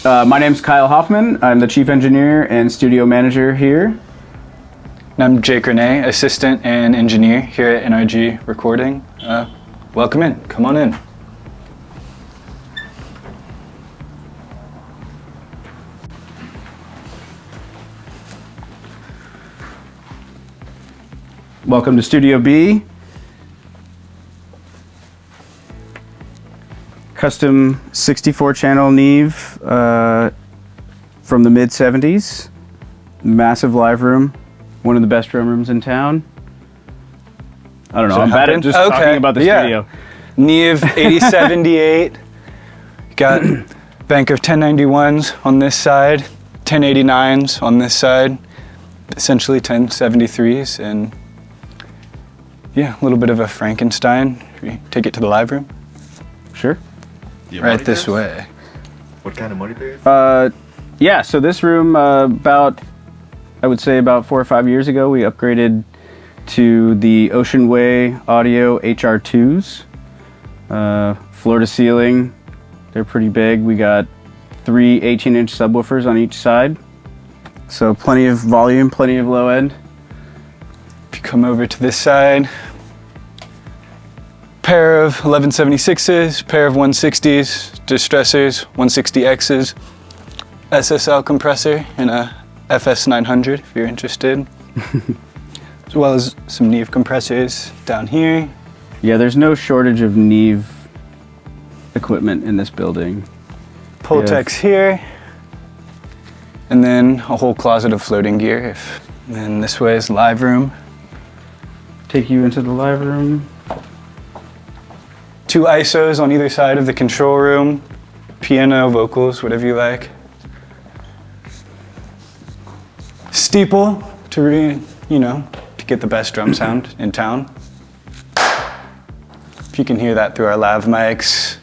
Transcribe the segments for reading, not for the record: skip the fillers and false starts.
My name's Kyle Hoffman. I'm the chief engineer and studio manager here. And I'm Jake Renee, assistant and engineer here at NRG Recording. Welcome in. Come on in. Welcome to Studio B. Custom 64-channel Neve from the mid-'70s. Massive live room. One of the best drum rooms in town. I don't know, I'm bad at just talking about the studio. Neve 8078. Got bank of 1091s on this side, 1089s on this side, essentially 1073s, and yeah, a little bit of a Frankenstein. Should we take it to the live room? Sure. Right this way. What kind of monitors? Yeah, so this room, I would say about 4 or 5 years ago, we upgraded to the Ocean Way Audio HR2s. Floor to ceiling, they're pretty big. We got 3 18-inch subwoofers on each side. So plenty of volume, plenty of low end. If you come over to this side, pair of 1176s, pair of 160s, distressors, 160Xs, SSL compressor, and a FS900 if you're interested, as well as some Neve compressors down here. Yeah, there's no shortage of Neve equipment in this building. Pultex here, and then a whole closet of floating gear. And then this way is live room. Take you into the live room. 2 ISOs on either side of the control room, piano, vocals, whatever you like. Steeple to to get the best drum sound in town. If you can hear that through our lav mics.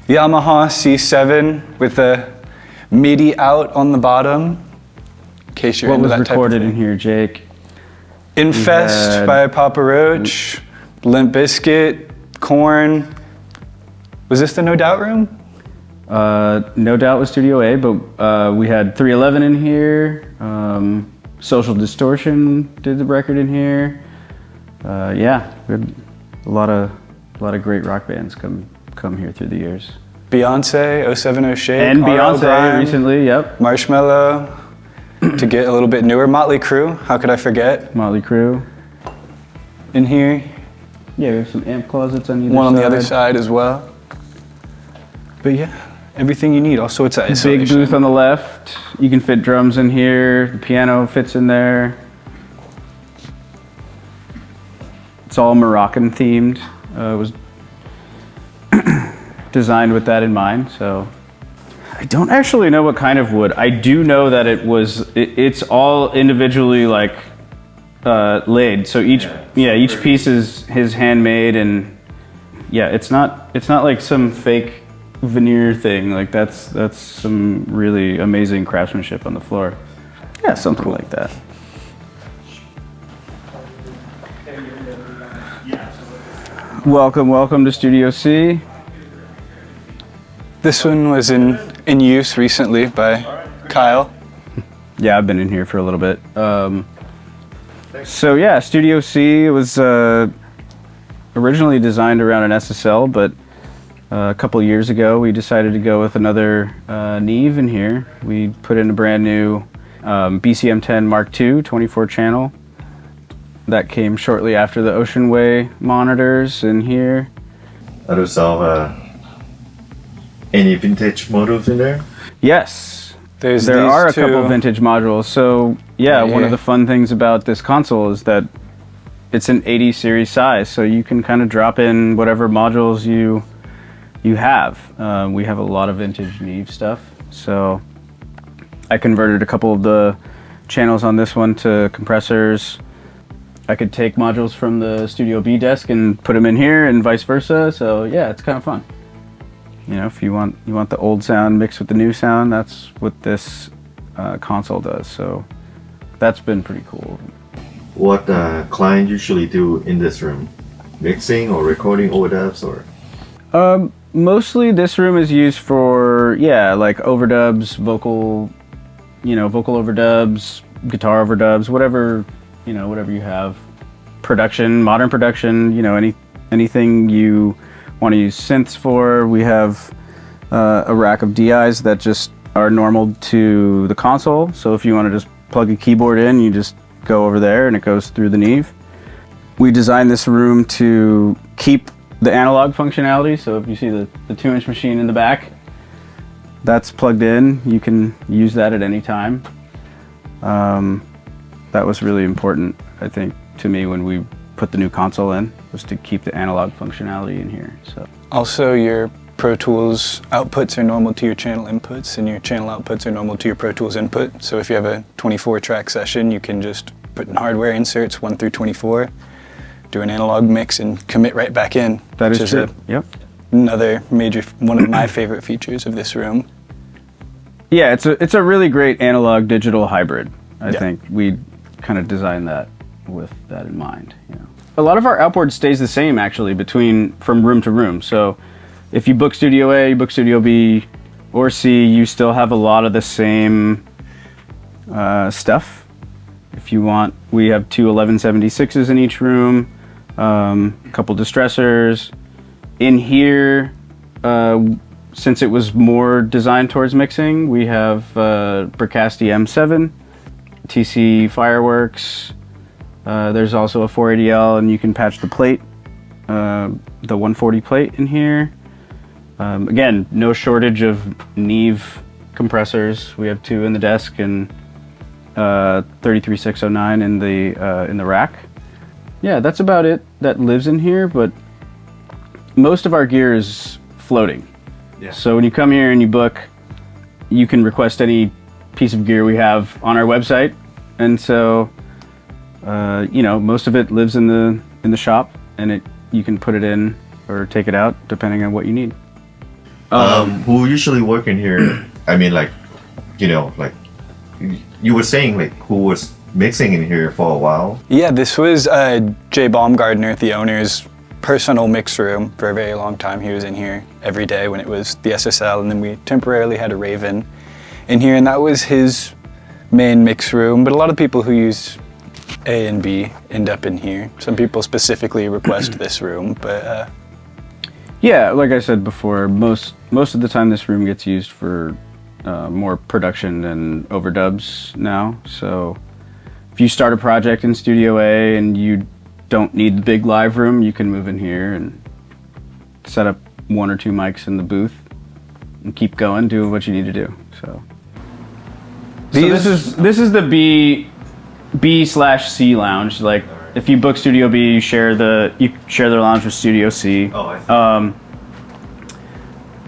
Yamaha C7 with a MIDI out on the bottom, in case you're into that type of thing. What was recorded in here, Jake? Infest by Papa Roach, Limp Bizkit, Korn. Was this the No Doubt room? No Doubt was Studio A, but we had 311 in here. Social Distortion did the record in here. Yeah, we had a lot of great rock bands come here through the years. Beyonce, 070 Shake, and R.L. Beyonce Grime, recently. Yep. Marshmello. To get a little bit newer, Motley Crue. How could I forget? Motley Crue. In here. Yeah, we have some amp closets on either side. One on the other side as well. But yeah, everything you need, all sorts of isolation. Big booth on the left. You can fit drums in here. The piano fits in there. It's all Moroccan themed. It was designed with that in mind, so. I don't actually know what kind of wood. I do know that it's all individually like laid. So each piece is his handmade, and yeah, it's not like some fake veneer thing. Like that's some really amazing craftsmanship on the floor. Yeah, something like that. Welcome to Studio C. This one was in use recently by Kyle. Yeah, I've been in here for a little bit. So yeah, Studio C was originally designed around an SSL, but a couple years ago we decided to go with another Neve in here. We put in a brand new BCM10 Mark II 24-channel. That came shortly after the Ocean Way monitors in here. Are those all any vintage models in there? Yes, there are a couple vintage modules. So yeah, one of the fun things about this console is that it's an 80 series size, so you can kind of drop in whatever modules you have. We have a lot of vintage Neve stuff, so I converted a couple of the channels on this one to compressors. I could take modules from the Studio B desk and put them in here, and vice versa. So yeah, it's kind of fun. You know, if you want the old sound mixed with the new sound, that's what this console does. So that's been pretty cool. What client usually do in this room? Mixing or recording overdubs or? Mostly this room is used for, like overdubs, vocal overdubs, guitar overdubs, whatever you have. Production, modern production, anything you want to use synths for. We have a rack of DIs that just are normal to the console. So if you want to just plug a keyboard in, you just go over there and it goes through the Neve. We designed this room to keep the analog functionality. So if you see the 2-inch machine in the back, that's plugged in. You can use that at any time. That was really important, I think, to me when we put the new console in, was to keep the analog functionality in here. So Also, your Pro Tools outputs are normal to your channel inputs, and your channel outputs are normal to your Pro Tools input. So if you have a 24-track session, you can just put in hardware inserts 1 through 24, do an analog mix, and commit right back in. that which is true. Yep. Another major, one of my favorite features of this room. Yeah, it's a really great analog digital hybrid. I Yeah. think we kind of designed that with that in mind. A lot of our outboard stays the same actually from room to room. So if you book Studio A, you book Studio B or C, you still have a lot of the same stuff. If you want, we have 2 1176s in each room, a couple distressors. In here, since it was more designed towards mixing, we have Bricasti M7, TC Fireworks. There's also a 480L, and you can patch the plate, the 140 plate in here. Again, no shortage of Neve compressors. We have 2 in the desk and 33609 in the rack. Yeah, that's about it that lives in here, but most of our gear is floating. Yeah. So when you come here and you book, you can request any piece of gear we have on our website, and so most of it lives in the shop, and you can put it in or take it out depending on what you need. Who usually work in here? I mean, you were saying, who was mixing in here for a while? Yeah, this was Jay Baumgardner, the owner's personal mix room for a very long time. He was in here every day when it was the SSL, and then we temporarily had a Raven in here, and that was his main mix room. But a lot of people who use A and B end up in here. Some people specifically request this room, but Yeah, like I said before, most of the time this room gets used for more production and overdubs now. So if you start a project in Studio A and you don't need the big live room, you can move in here and set up 1 or 2 mics in the booth and keep going, do what you need to do. So this is the B/C lounge. Like if you book Studio B, you share the lounge with Studio C. Oh, I see.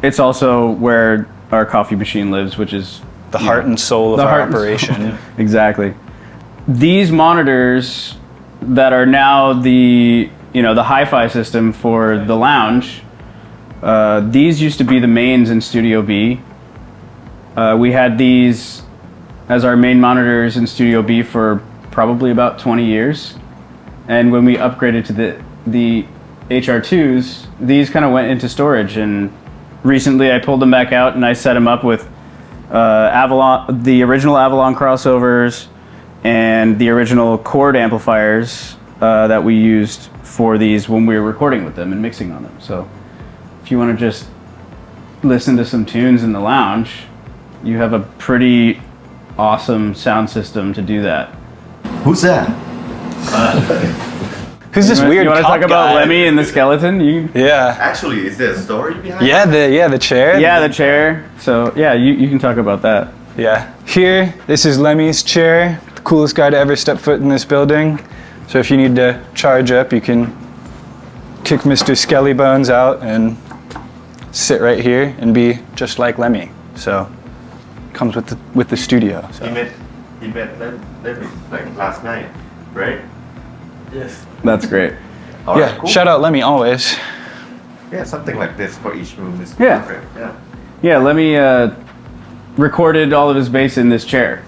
It's also where our coffee machine lives, which is the heart and soul of our operation. Exactly. These monitors that are now the hi-fi system for the lounge, these used to be the mains in Studio B. We had these as our main monitors in Studio B for probably about 20 years. And when we upgraded to the HR2s, these kind of went into storage, and recently I pulled them back out and I set them up with Avalon, the original Avalon crossovers and the original Chord amplifiers that we used for these when we were recording with them and mixing on them. So if you want to just listen to some tunes in the lounge, you have a pretty awesome sound system to do that. Who's that? Who's this weird You want to cop talk about guy? Lemmy and the skeleton? Yeah. Actually, is there a story behind Yeah, the chair. Yeah, the chair. So yeah, you can talk about that. Yeah. Here, this is Lemmy's chair, the coolest guy to ever step foot in this building. So if you need to charge up, you can kick Mr. Skellybones out and sit right here and be just like Lemmy. So comes with the studio. So. He met Lemmy last night, right? Yes. That's great. All Yeah, right, cool. shout out Lemmy always. Yeah, something like this for each room is Yeah. perfect. Yeah. Yeah, Lemmy recorded all of his bass in this chair.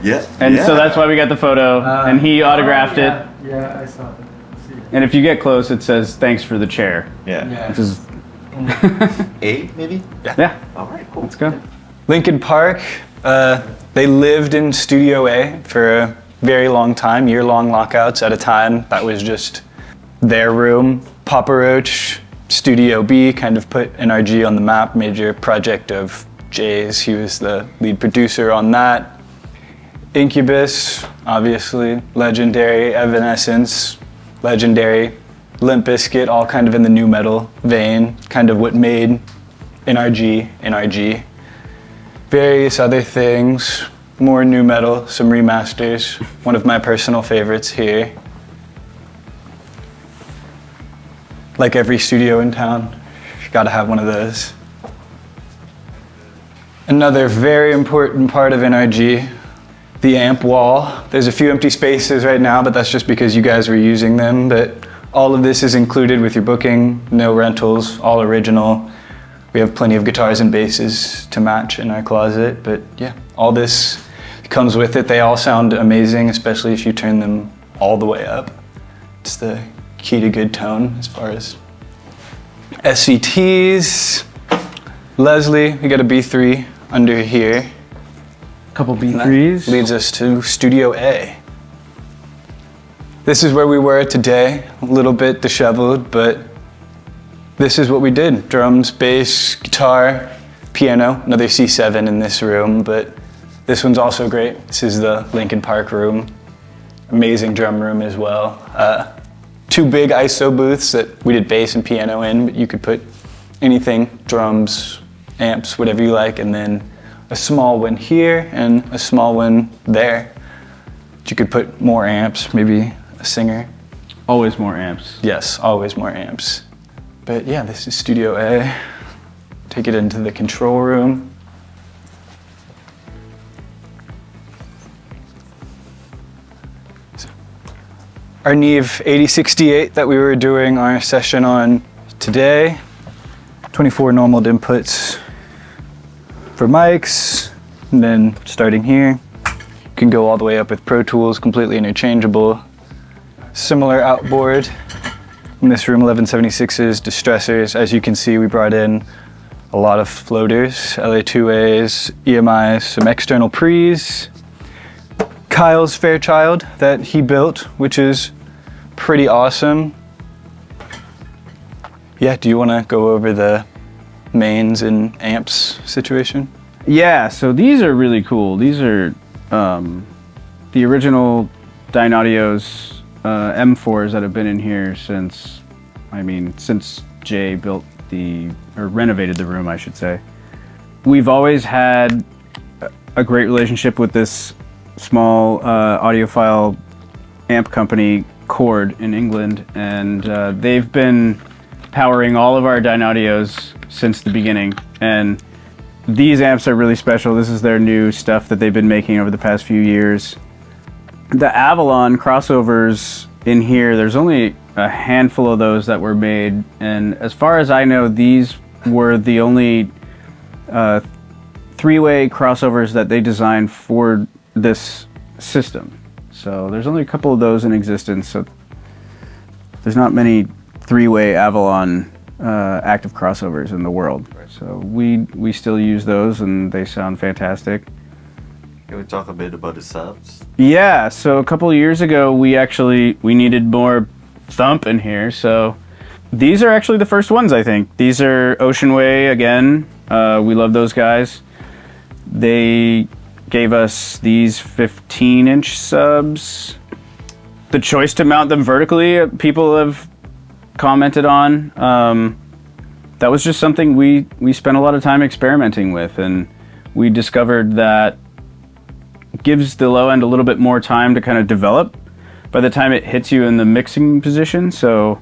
Yeah. And so that's why we got the photo, and he autographed it. Yeah, I saw it. See it. And if you get close, it says, "Thanks for the chair," Yeah. Yeah. which is 8 maybe? Yeah, All right, cool. let's go. Linkin Park, they lived in Studio A for a very long time, year-long lockouts at a time. That was just their room. Papa Roach, Studio B, kind of put NRG on the map, major project of Jay's. He was the lead producer on that. Incubus, obviously, legendary. Evanescence, legendary. Limp Bizkit, all kind of in the nu metal vein, kind of what made NRG. Various other things, more nu metal, some remasters. One of my personal favorites here. Like every studio in town, you gotta have one of those. Another very important part of NRG, the amp wall. There's a few empty spaces right now, but that's just because you guys were using them. But all of this is included with your booking, no rentals, all original. We have plenty of guitars and basses to match in our closet, but yeah, all this comes with it. They all sound amazing, especially if you turn them all the way up. It's the key to good tone as far as SCTs. Leslie, we got a B3 under here. Couple And that B3s. leads us to Studio A. This is where we were today, a little bit disheveled, but this is what we did. Drums, bass, guitar, piano, another C7 in this room, but this one's also great. This is the Linkin Park room. Amazing drum room as well. Two big ISO booths that we did bass and piano in, but you could put anything, drums, amps, whatever you like, and then a small one here and a small one there. You could put more amps, maybe a singer. Always more amps. Yes, always more amps. But yeah, this is Studio A. Take it into the control room. Our Neve 8068 that we were doing our session on today. 24 normal inputs for mics, and then starting here, you can go all the way up with Pro Tools, completely interchangeable. Similar outboard. In this room, 1176s, distressors. As you can see, we brought in a lot of floaters, LA2As, EMIs, some external pre's. Kyle's Fairchild that he built, which is pretty awesome. Yeah, do you want to go over the mains and amps situation? Yeah, so these are really cool. These are the original Dynaudios M4s that have been in here since Jay built or renovated the room, I should say. We've always had a great relationship with this small audiophile amp company, Chord, in England, and they've been powering all of our Dynaudios since the beginning. And these amps are really special. This is their new stuff that they've been making over the past few years. The Avalon crossovers in here, there's only a handful of those that were made, and as far as I know, these were the only three-way crossovers that they designed for this system. So there's only a couple of those in existence, so there's not many three-way Avalon active crossovers in the world. So we still use those, and they sound fantastic. Can we talk a bit about the subs? Yeah, so a couple of years ago, we needed more thump in here, so these are actually the first ones, I think. These are Ocean Way again. We love those guys. They gave us these 15-inch subs. The choice to mount them vertically, people have commented on. That was just something we spent a lot of time experimenting with, and we discovered that gives the low end a little bit more time to kind of develop by the time it hits you in the mixing position. So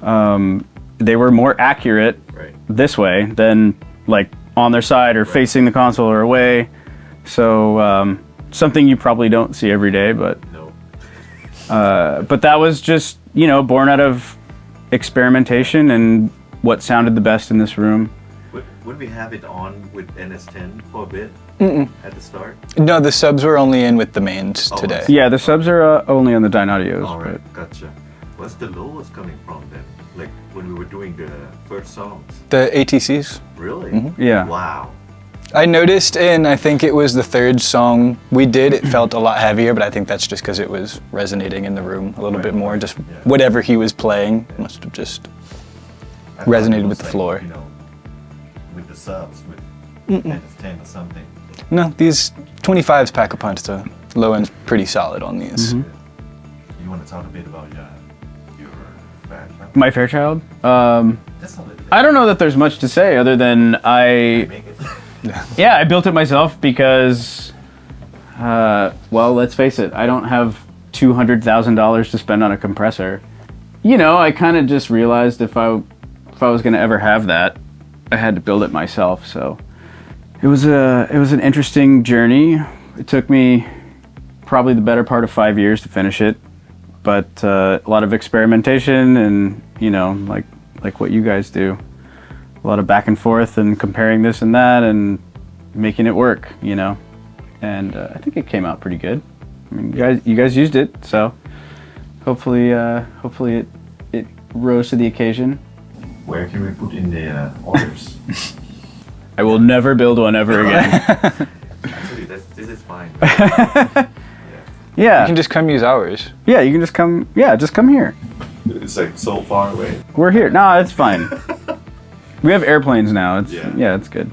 they were more accurate this way than like on their side or facing the console or away. So something you probably don't see every day, but but that was just, born out of experimentation and what sounded the best in this room. Would we have it on with NS10 for a bit at the start? No, the subs were only in with the mains Oh, today. I see. Yeah, the subs are only on the Dynaudios. All right, gotcha. What's the lowest coming from then? like when we were doing the first songs. The ATCs. Really? Yeah. Wow. I noticed I think it was the third song we did, it felt a lot heavier, but I think that's just because it was resonating in the room a little bit more. Just whatever he was playing must have just I thought it resonated was with the like, floor. You know, with the subs, with 10 or something. No, these 25s pack a punch. The low end's pretty solid on these. You want to talk a bit about your Fairchild? My Fairchild. That's a little bit. I don't know that there's much to say other than I Make it. yeah, I built it myself because, well, let's face it, I don't have $200,000 to spend on a compressor. You know, I kind of just realized if I was going to ever have that, I had to build it myself. So it was an interesting journey. It took me probably the better part of 5 years to finish it, but a lot of experimentation and, you know, like what you guys do. A lot of back and forth and comparing this and that and making it work, you know. And I think it came out pretty good. I mean, you guys used it, so hopefully it rose to the occasion. Where can we put in the orders? I will never build one ever again. Actually, this is fine. Yeah, You can just come use ours. yeah, you can just come. Yeah, just come here. It's like so far away. We're here. Nah, it's fine. We have airplanes now. It's Yeah. yeah, it's good.